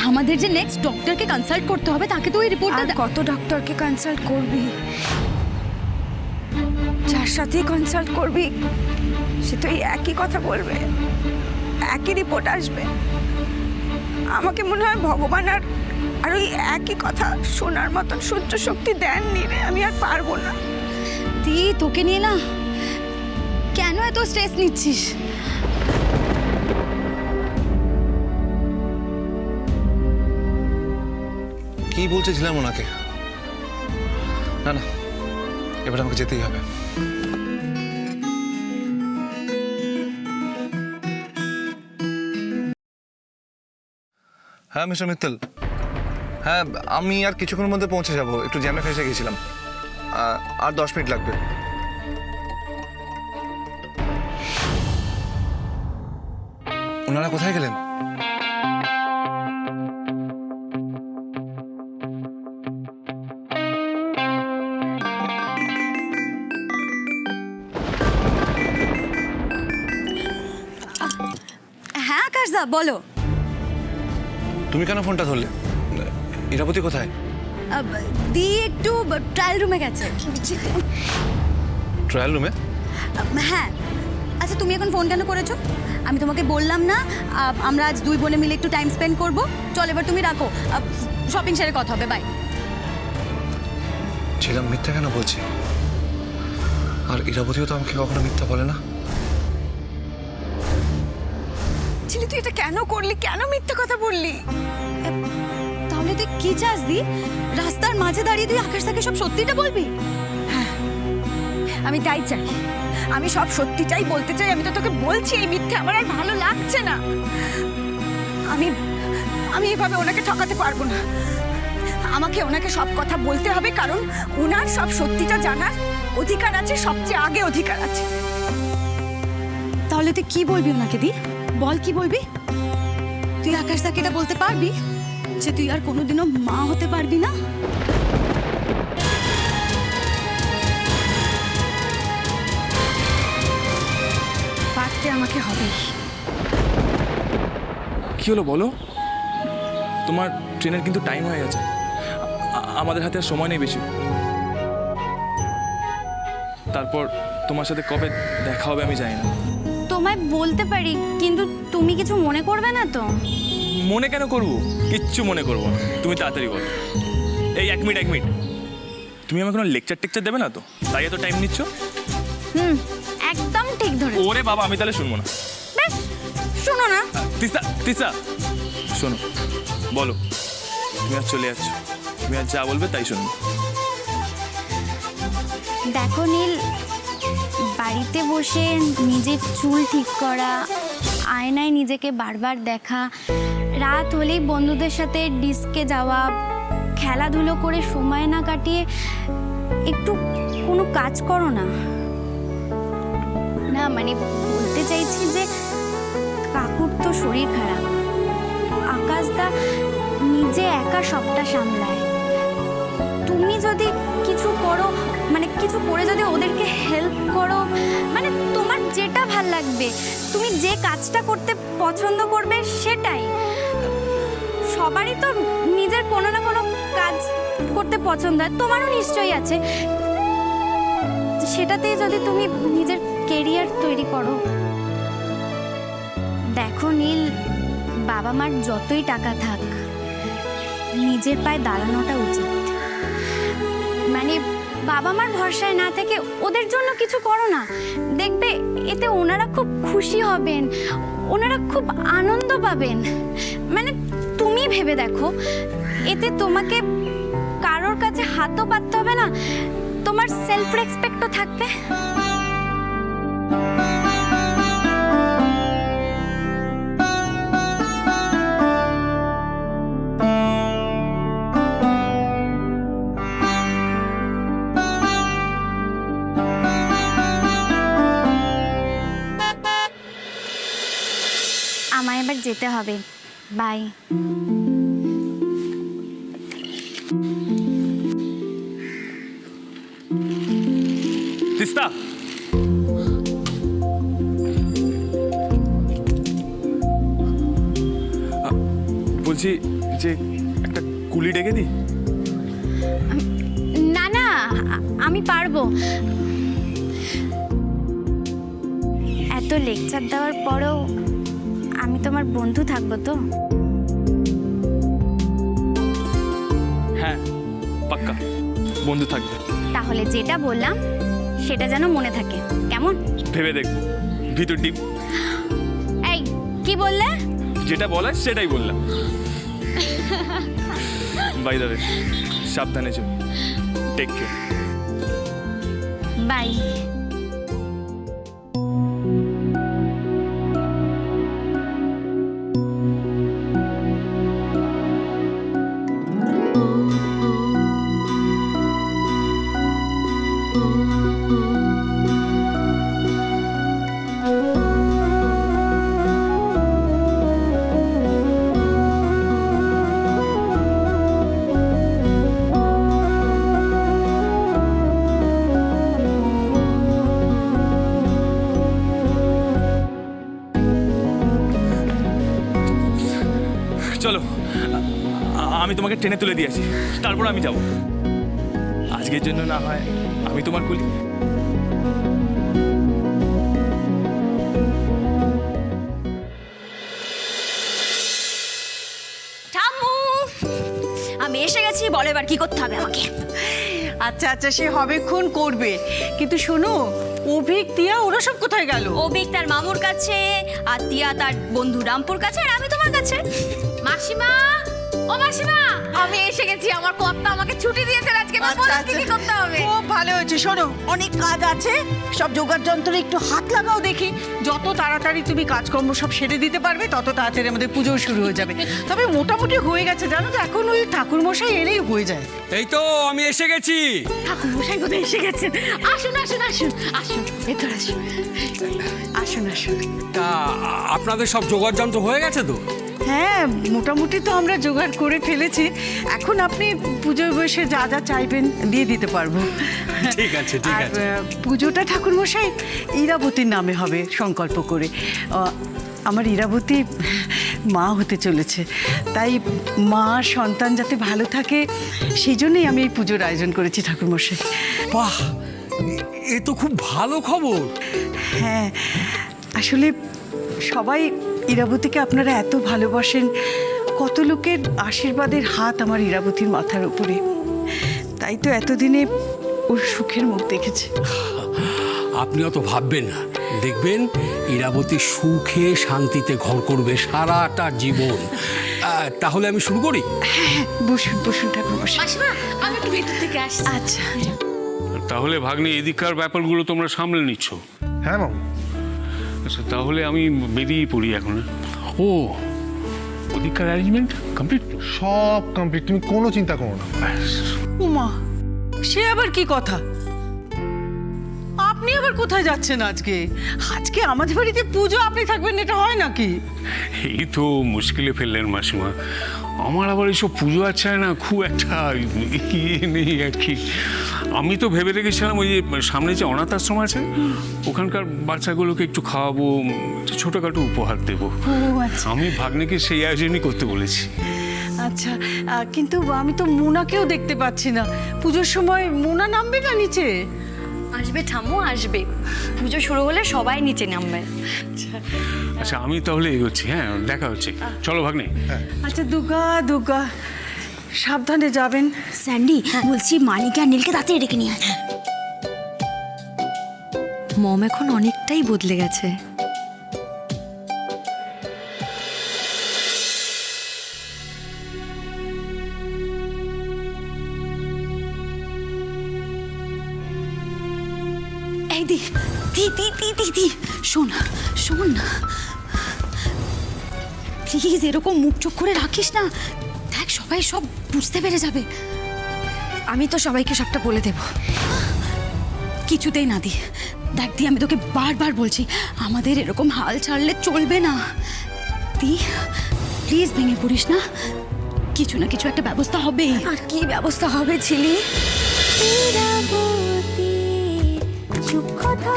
আমাদের যে নেক্সট ডক্টরকে কনসাল্ট করতে হবে, তাকে তো ওই রিপোর্টটা কত ডক্টরকে কনসাল্ট করবি? যার সাথেই কনসাল্ট করবি সে তো এই একই কথা বলবে, একই রিপোর্ট আসবে। আমাকে মনে হয় ভগবান আর ওই একই কথা শোনার মতন সহ্য শক্তি দেননি রে। আমি আর পারবো না। দি, তোকে নিয়ে না কেন এত স্ট্রেস নিচ্ছিস? কি বলতেছিলাম ওনাকে? না না, এবার আমাকে যেতেই হবে। হ্যাঁ মিস্টার মিত্তল, হ্যাঁ আমি আর কিছুক্ষণের মধ্যে পৌঁছে যাব। একটু জ্যামে ফেসে গেছিলাম, আর 10 মিনিট লাগবে। ওনারা কোথায় গেলেন? হ্যাঁ আকাশদা, বলো। তুমি কেন ফোনটা ধরলে? ইরাবতী কোথায়? দি একটু ট্রায়াল রুমে গেছে। ট্রায়াল রুমে? হ্যাঁ। আচ্ছা, তুমি এখন ফোন কেন করেছো? আমি তোমাকে বললাম না আমরা আজ দুই বোনে মিলে একটু টাইম স্পেন্ড করবো? চল এবার তুমি রাখো, শপিং সেরে কথা হবে। বাই। ছিলাম মিথ্যা কেন বলছি? আর ইরাবতীও তো আমাকে কখনো মিথ্যা বলে না। ছিলি তুই এটা কেন করলি? কেন মিথ্যে কথা বললি? তাহলে তুই কি চাস দি? রাস্তার মাঝে দাঁড়িয়ে তুই আকাশ থেকে সব সত্যিটা বলবি? হ্যাঁ, আমি তাই চাই। আমি সব সত্যিটাই বলতে চাই। আমি তো তোকে বলছি এই মিথ্যে আমার আর ভালো লাগছে না। আমি এভাবে ওনাকে ঠকাতে পারবো না। আমাকে ওনাকে সব কথা বলতে হবে, কারণ ওনার সব সত্যিটা জানার অধিকার আছে, সবচেয়ে আগে অধিকার আছে। তাহলে তুই কি বলবি ওনাকে? দি বল, কি বলবি? তুই আকাশদাকে এটা বলতে পারবি যে তুই আর কোনোদিনও মা হতে পারবি না? পারতে আমাকে হবেই। কি হলো বলো? তোমার ট্রেনের কিন্তু টাইম হয়ে গেছে। আমাদের হাতে আর সময় নেই বেশি। তারপর তোমার সাথে কবে দেখা হবে আমি জানি না। তোমায় বলতে পারি, কিন্তু তুমি কিছু মনে করবে না তো? মনে কেন করব? কিচ্ছু মনে করবো না। তুমি তাড়াতাড়ি বলো। এই এক মিনিট। তুমি আমাকে কোনো লেকচার টেকচার দেবে না তো? তাই এত টাইম নিচ্ছ? একদম ঠিক ধরে। ওরে বাবা, আমি তাহলে শুনবো না। বেশ, শোনো না। তিসা শোনো, বলো। তুমি আর চলে যাচ্ছ, তুমি আর যা বলবে তাই শুনবো। দেখো নীল, বাড়িতে বসে নিজের চুল ঠিক করা, আয়নায় নিজেকে বারবার দেখা, রাত হলেই বন্ধুদের সাথে ডিস্কে যাওয়া, খেলাধুলো করে সময় না কাটিয়ে একটু কোনো কাজ করো না। না মানে বলতে চাইছি যে কাকুর তো শরীর খারাপ, আকাশদা নিজে একা সবটা সামলায়। তুমি যদি কিছু করো, মানে কিছু করে যদি ওদেরকে হেল্প করো, মানে তোমার যেটা ভাল লাগবে, তুমি যে কাজটা করতে পছন্দ করবে সেটাই। সবারই তো নিজের কোনো না কোনো কাজ করতে পছন্দ হয়, তোমারও নিশ্চয়ই আছে। সেটাতেই যদি তুমি নিজের কেরিয়ার তৈরি করো। দেখো নীল, বাবা মার যতই টাকা থাক, নিজের পায়ে দাঁড়ানোটা উচিত। মানে বাবা মার ভরসায় না থেকে ওদের জন্য কিছু করো না, দেখবে এতে ওনারা খুব খুশি হবেন, ওনারা খুব আনন্দ পাবেন। মানে তুমি ভেবে দেখো, এতে তোমাকে কারোর কাছে হাতও পাততে হবে না, তোমার সেলফ রেসপেক্টও থাকবে। আমায় এবার যেতে হবে, বাই। তিস্তা, বলছি বলছি যে একটা কুলি ডেকে দিই? না না, আমি পারবো। এত লেকচার দেওয়ার পরেও আমি তোমার বন্ধু থাকবো তো? হ্যাঁ, পাক্কা বন্ধু থাকবে। তাহলে যেটা বললাম সেটা যেন মনে থাকে, কেমন? ভেবে দেখবো। ভিতর ডিপ। এই কি বললে? যেটা বলার সেটাই বললাম। বাই দ্য ওয়ে, সাবধানে চল। Take care. বাই। চলো, আমি তোমাকে ট্রেনে তুলে দিয়েছি, তারপর আমি যাব। আজকের জন্য না হয় আমি তোমার কুলি। ঠাম্মু, আমি এসে গেছি, বলো এবার কি করতে হবে আমাকে। আচ্ছা আচ্ছা, সে হবেক্ষণ করবে, কিন্তু শোনো, অভিক তিয়া ওরা সব কোথায় গেল? অভিক তার মামুর কাছে, আর তিয়া তার বন্ধু রামপুর কাছে, আর আমি তোমার কাছে। মাসিমা, ও মাসিমা, আমি এসে গেছি। আমার কর্তা আমাকে ছুটি দিয়েছেন আজকে। আচ্ছা, কি কি করতে হবে? খুব ভালো হয়েছে। শোনো, অনেক কাজ আছে, সব জোগাড় যন্ত্রে একটু হাত লাগাও দেখি। যত তাড়াতাড়ি তুমি কাজকর্ম সব সেরে দিতে পারবে, তত তাড়াতাড়ি আমাদের পুজো শুরু হয়ে যাবে। তবে মোটামুটি হয়ে গেছে, জানো তো, এখন ওই ঠাকুরমশাই এলেই হয়ে যায়। এই তো আমি এসে গেছি। ঠাকুর মশাই কোথায় এসে গেছেন? আসুন আসুন আসুন আসুন, ভেতর আসুন। আসুন আসুন। তা আপনাদের সব জোগাড় যন্ত্র হয়ে গেছে তো? হ্যাঁ, মোটামুটি তো আমরা জোগাড় করে ফেলেছি। এখন আপনি পুজোয় বসে যা যা চাইবেন দিয়ে দিতে পারবো। ঠিক আছে, ঠিক আর আছে। পুজোটা ঠাকুরমশাই ইরাবতীর নামে হবে সংকল্প করে। আমার ইরাবতী মা হতে চলেছে, তাই মা সন্তান যাতে ভালো থাকে সেই জন্যই আমি এই পুজোর আয়োজন করেছি ঠাকুরমশাই। বাহ, এ তো খুব ভালো খবর। হ্যাঁ, আসলে সবাই ইরাবতীকে আপনারা এত ভালোবাসেন, কত লোকের আশীর্বাদের হাত আমার ইরাবতীর মাথার উপরে, তাই তো এতদিনে ওর সুখের মুখ দেখেছে। আপনি অত ভাববেন না, দেখবেন ইরাবতী সুখে শান্তিতে ঘর করবে সারাটা জীবন। তাহলে আমি শুরু করি? হ্যাঁ, বসুন বসুন ঠাকুরমশাই। মাসিমা, আমি একটু ভেতর থেকে আসছি। আচ্ছা, তাহলে ভাগ্নে এদিককার ব্যাপারগুলো তোমরা সামলে নিচ্ছ? হ্যাঁ মামু। আচ্ছা, তাহলে আমি বেরিয়ে পড়ি এখন। ও, ওদিককার অ্যারেঞ্জমেন্ট কমপ্লিট? সব কমপ্লিট, তুমি কোনো চিন্তা করো না। উমা, সে আবার কি কথা? আপনি আবার কোথায় যাচ্ছেন আজকে? আজকে আমাদের বাড়িতে পুজো, আপনি থাকবেন, এটা হয় নাকি? এই তো মুশকিলে ফেললেন মাসিমা। আমার আবার এইসব পুজো আছে না, খুব একটা ইয়ে নেই আর কি। আমি তো ভেবে রেখেছিলাম ওই যে সামনে যে অনাথ আশ্রম আছে, ওখানকার বাচ্চাগুলোকে একটু খাওয়াবো, ছোটোখাটো উপহার দেবো। ও আচ্ছা আমি ভাগ্নেকে সেই আয়োজনই করতে বলেছি। আচ্ছা, কিন্তু আমি তো মোনাকেও দেখতে পাচ্ছি না। পুজোর সময় মোনা নামবে না নিচে? আসবে ঠাম্মু, আসবে। পুজো শুরু হলে সবাই নিচে নামবে। আচ্ছা, আমি তাহলে এগোচ্ছি। হ্যাঁ, দেখা হচ্ছে। চলো ভাগ্নে। আচ্ছা, দুর্গা দুর্গা, সাবধানে যাবেন। স্যান্ডি, বলছি মানিকে আর নীলকে তাড়াতাড়ি ডেকে নিয়ে আসে। মম এখন অনেকটাই বদলে গেছে। এই দি দি দি দি দি দি, শোন শোন, প্লিজ এরকম মুখ চোখ করে রাখিস না। দেখ, সবাই সব বুঝতে পেরে যাবে। আমি তো সবাইকে সবটা বলে দেব। কিছুতেই না দি। দেখ দি, আমি তোকে বারবার বলছি, আমাদের এরকম হাল ছাড়লে চলবে না। দি প্লিজ ভেঙে পড়িস না, কিছু না কিছু একটা ব্যবস্থা হবেই। আর কি ব্যবস্থা হবে ছিলি? চুপ কথা